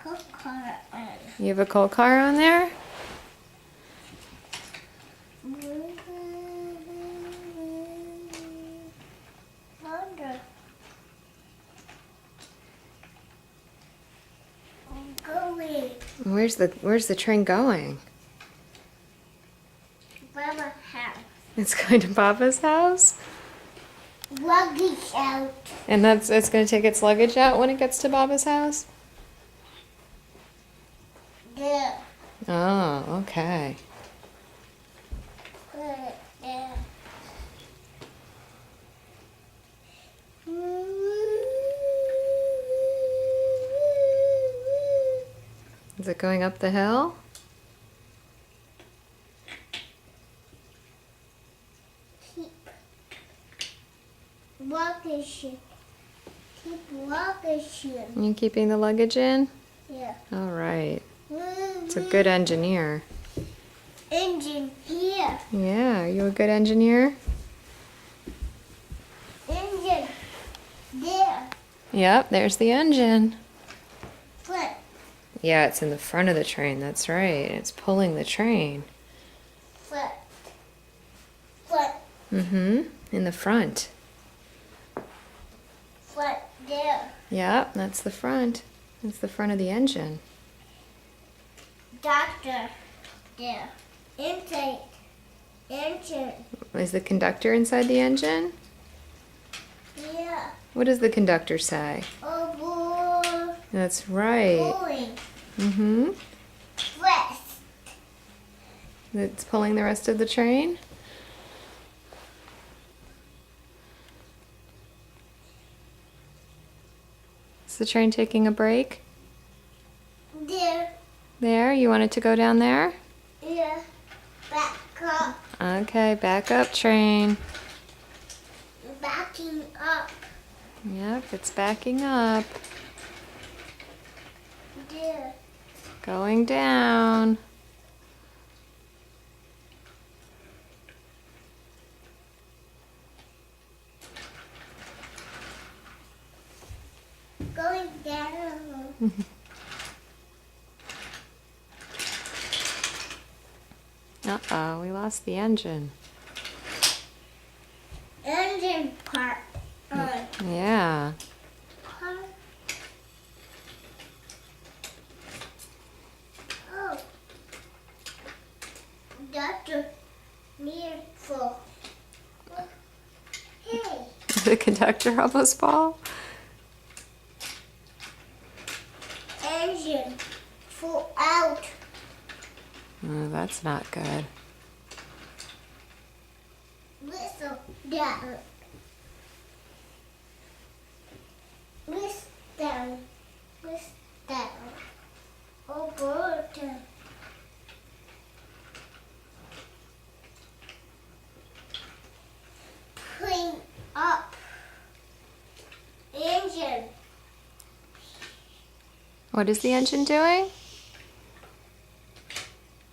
coal car on. You have a coal car on there? Wonder. I'm going. Where's the train going? Mama house. It's going to Papa's house? Luggage out. And it's going to take its luggage out when it gets to Papa's house? There. Oh, okay. Put it there. Is it going up the hill? Keep luggage. Keep luggage. You keeping the luggage in? Yeah. All right. It's a good engineer. Engine here. Yeah, are you a good engineer? Engine there. Yep, there's the engine. Foot. Yeah, it's in the front of the train, that's right. It's pulling the train. Foot. Foot. Mm-hmm, in the front. Foot there. Yep, that's the front. That's the front of the engine. Doctor there. Inside. Engine. Is the conductor inside the engine? Yeah. What does the conductor say? Oh boy. That's right. Pulling. Mm-hmm. Rest. It's pulling the rest of the train? Is the train taking a break? There. There? You want it to go down there? Yeah. Back up. Okay, back up, train. Backing up. Yep, it's backing up. There. Going down. Going down. Uh-oh, we lost the engine. Engine part on. Yeah. Part. Oh. Doctor near full. Hey. Did the conductor almost fall? Engine full out. Oh, that's not good. Whistle down. Whistle down. Whistle down. Oh, bird. Clean up. Engine. What is the engine doing?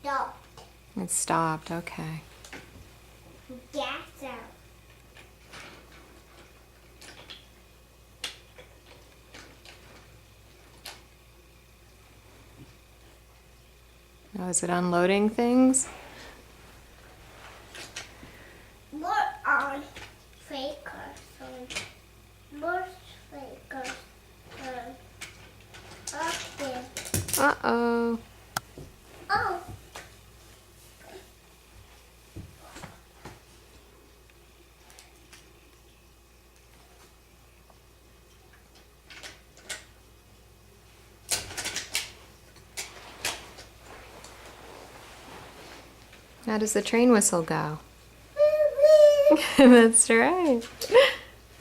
Stop. It stopped, okay. Gas out. Oh, is it unloading things? More on fakers. More fakers. Up there. Uh-oh. Oh. How does the train whistle go? Woo woo. That's right.